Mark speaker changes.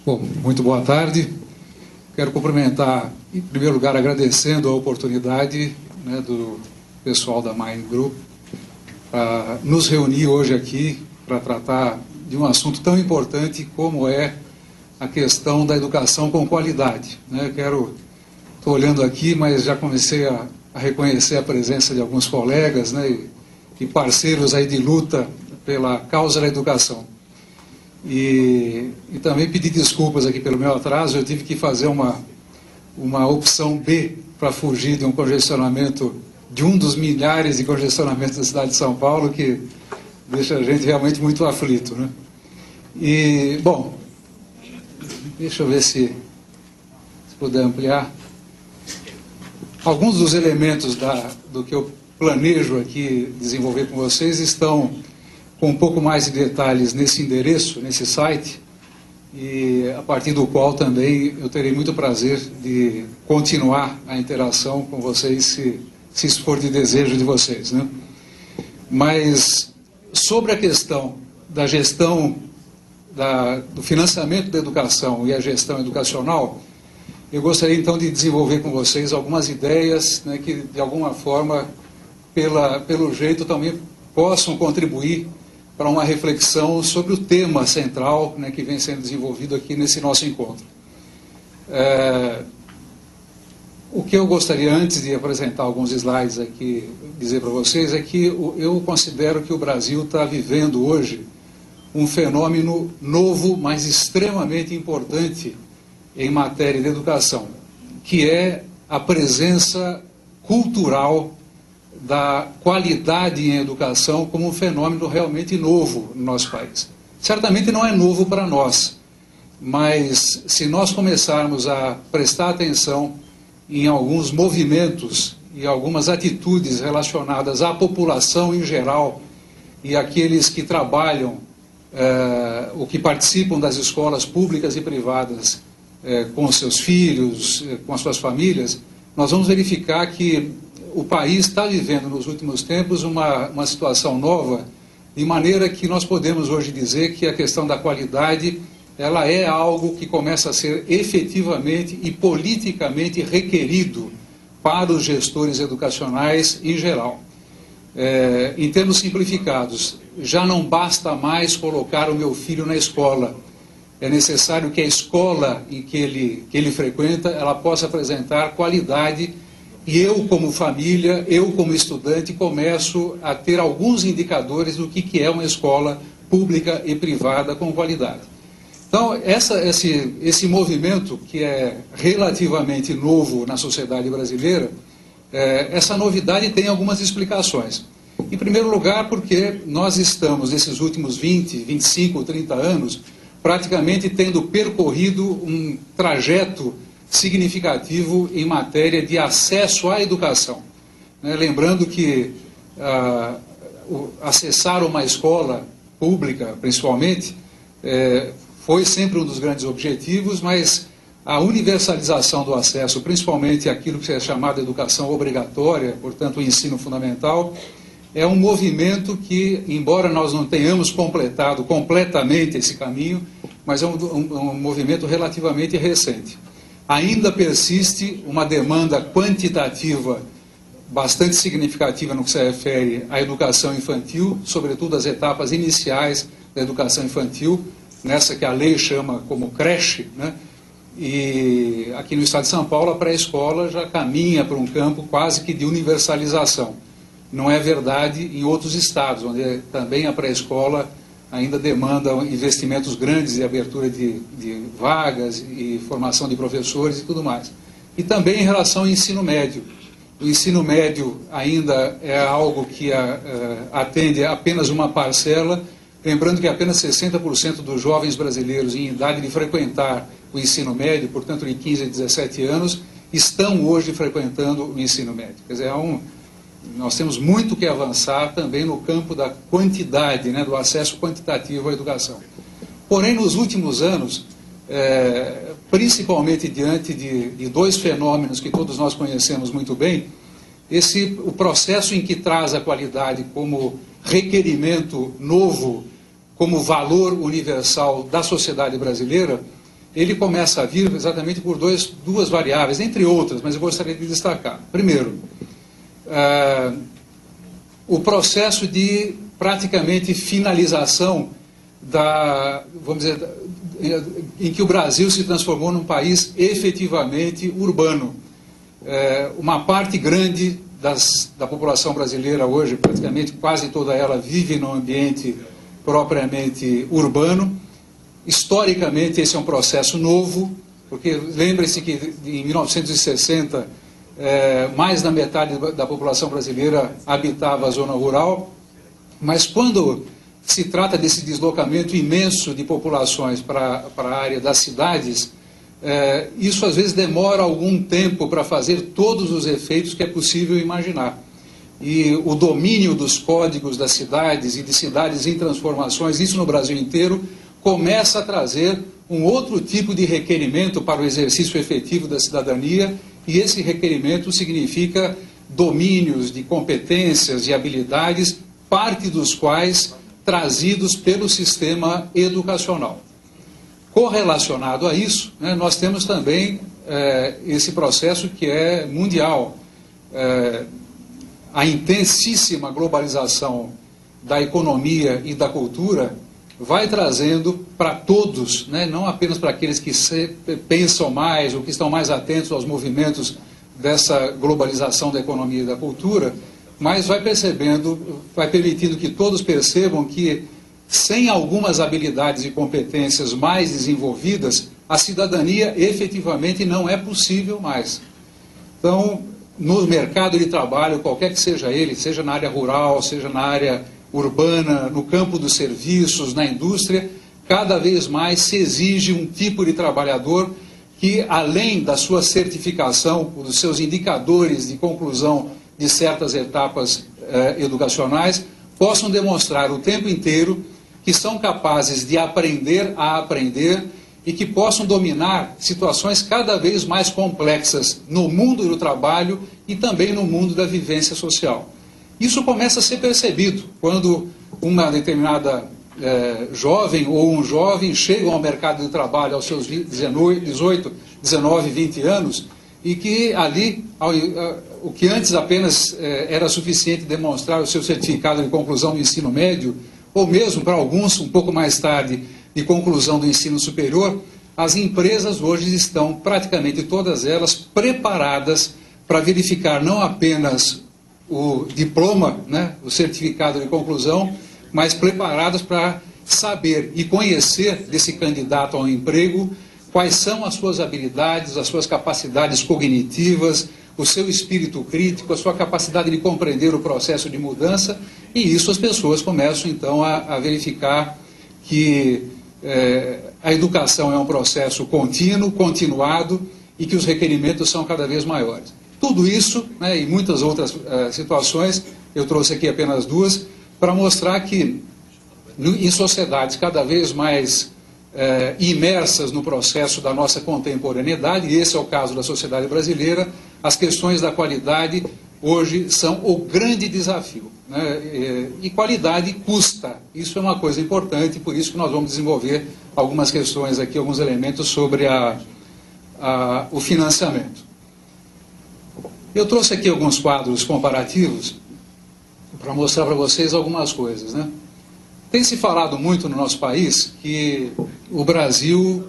Speaker 1: Bom, muito boa tarde. Quero cumprimentar, em primeiro lugar, agradecendo a oportunidade, né, do pessoal da Mind Group para nos reunir hoje aqui para tratar de um assunto tão importante como é a questão da educação com qualidade, né? Estou olhando aqui, mas já comecei a reconhecer a presença de alguns colegas, né, e parceiros aí de luta pela causa da educação. E também pedir desculpas aqui pelo meu atraso. Eu tive que fazer uma opção B para fugir de um congestionamento, de um dos milhares de congestionamentos da cidade de São Paulo, que deixa a gente realmente muito aflito, né? E, bom, deixa eu ver se puder ampliar. Alguns dos elementos do que eu planejo aqui desenvolver com vocês estão com um pouco mais de detalhes nesse endereço, nesse site, e a partir do qual também eu terei muito prazer de continuar a interação com vocês, se isso for de desejo de vocês, né? Mas sobre a questão da gestão, do financiamento da educação e a gestão educacional, eu gostaria então de desenvolver com vocês algumas ideias, né, que de alguma forma, pelo jeito, também possam contribuir para uma reflexão sobre o tema central, né, que vem sendo desenvolvido aqui nesse nosso encontro. O que eu gostaria, antes de apresentar alguns slides aqui, dizer para vocês, é que eu considero que o Brasil está vivendo hoje um fenômeno novo, mas extremamente importante em matéria de educação, que é a presença cultural da qualidade em educação como um fenômeno realmente novo no nosso país. Certamente não é novo para nós, mas se nós começarmos a prestar atenção em alguns movimentos e algumas atitudes relacionadas à população em geral e àqueles que trabalham ou que participam das escolas públicas e privadas com seus filhos, com as suas famílias, nós vamos verificar que o país está vivendo nos últimos tempos uma situação nova, de maneira que nós podemos hoje dizer que a questão da qualidade ela é algo que começa a ser efetivamente e politicamente requerido para os gestores educacionais em geral. Em termos simplificados, já não basta mais colocar o meu filho na escola. É necessário que a escola em que ele frequenta, ela possa apresentar qualidade. E eu, como família, eu, como estudante, começo a ter alguns indicadores do que é uma escola pública e privada com qualidade. Então, esse movimento, que é relativamente novo na sociedade brasileira, essa novidade tem algumas explicações. Em primeiro lugar, porque nós estamos, nesses últimos 20, 25, 30 anos, praticamente tendo percorrido um trajeto significativo em matéria de acesso à educação. Lembrando que acessar uma escola pública, principalmente, foi sempre um dos grandes objetivos, mas a universalização do acesso, principalmente aquilo que é chamado de educação obrigatória, portanto o ensino fundamental, é um movimento que, embora nós não tenhamos completado completamente esse caminho, mas é um movimento relativamente recente. Ainda persiste uma demanda quantitativa bastante significativa no que se refere à educação infantil, sobretudo as etapas iniciais da educação infantil, nessa que a lei chama como creche, né? E aqui no estado de São Paulo, a pré-escola já caminha para um campo quase que de universalização. Não é verdade em outros estados, onde também a pré-escola ainda demanda investimentos grandes de abertura de vagas e formação de professores e tudo mais. E também em relação ao ensino médio. O ensino médio ainda é algo que atende apenas uma parcela, lembrando que apenas 60% dos jovens brasileiros em idade de frequentar o ensino médio, portanto de 15 a 17 anos, estão hoje frequentando o ensino médio. Quer dizer, nós temos muito que avançar também no campo da quantidade, né, do acesso quantitativo à educação. Porém, nos últimos anos, principalmente diante de dois fenômenos que todos nós conhecemos muito bem, o processo em que traz a qualidade como requerimento novo, como valor universal da sociedade brasileira, ele começa a vir exatamente por duas variáveis, entre outras, mas eu gostaria de destacar. Primeiro, o processo de praticamente finalização vamos dizer, em que o Brasil se transformou num país efetivamente urbano. Uma parte grande da população brasileira hoje, praticamente quase toda ela, vive num ambiente propriamente urbano. Historicamente, esse é um processo novo, porque lembre-se que em 1960, mais da metade da população brasileira habitava a zona rural, mas quando se trata desse deslocamento imenso de populações para a área das cidades, isso às vezes demora algum tempo para fazer todos os efeitos que é possível imaginar. E o domínio dos códigos das cidades e de cidades em transformações, isso no Brasil inteiro, começa a trazer um outro tipo de requerimento para o exercício efetivo da cidadania, e esse requerimento significa domínios de competências e habilidades, parte dos quais trazidos pelo sistema educacional. Correlacionado a isso, né, nós temos também esse processo que é mundial. A intensíssima globalização da economia e da cultura vai trazendo para todos, né, não apenas para aqueles que pensam mais ou que estão mais atentos aos movimentos dessa globalização da economia e da cultura, mas vai permitindo que todos percebam que, sem algumas habilidades e competências mais desenvolvidas, a cidadania efetivamente não é possível mais. Então, no mercado de trabalho, qualquer que seja ele, seja na área rural, seja na área urbana, no campo dos serviços, na indústria, cada vez mais se exige um tipo de trabalhador que, além da sua certificação, dos seus indicadores de conclusão de certas etapas educacionais, possam demonstrar o tempo inteiro que são capazes de aprender a aprender e que possam dominar situações cada vez mais complexas no mundo do trabalho e também no mundo da vivência social. Isso começa a ser percebido quando uma determinada jovem ou um jovem chegam ao mercado de trabalho aos seus 18, 19, 20 anos, e que ali, o que antes apenas era suficiente demonstrar o seu certificado de conclusão do ensino médio, ou mesmo para alguns, um pouco mais tarde, de conclusão do ensino superior, as empresas hoje estão, praticamente todas elas, preparadas para verificar não apenas o diploma, né, o certificado de conclusão, mas preparadas para saber e conhecer desse candidato ao emprego quais são as suas habilidades, as suas capacidades cognitivas, o seu espírito crítico, a sua capacidade de compreender o processo de mudança, e isso as pessoas começam então a verificar que a educação é um processo contínuo, continuado, e que os requerimentos são cada vez maiores. Tudo isso, né, e muitas outras situações, eu trouxe aqui apenas duas, para mostrar que em sociedades cada vez mais imersas no processo da nossa contemporaneidade, e esse é o caso da sociedade brasileira, as questões da qualidade hoje são o grande desafio, né? E qualidade custa, isso é uma coisa importante, por isso que nós vamos desenvolver algumas questões aqui, alguns elementos sobre o financiamento. Eu trouxe aqui alguns quadros comparativos para mostrar para vocês algumas coisas, né? Tem se falado muito no nosso país que o Brasil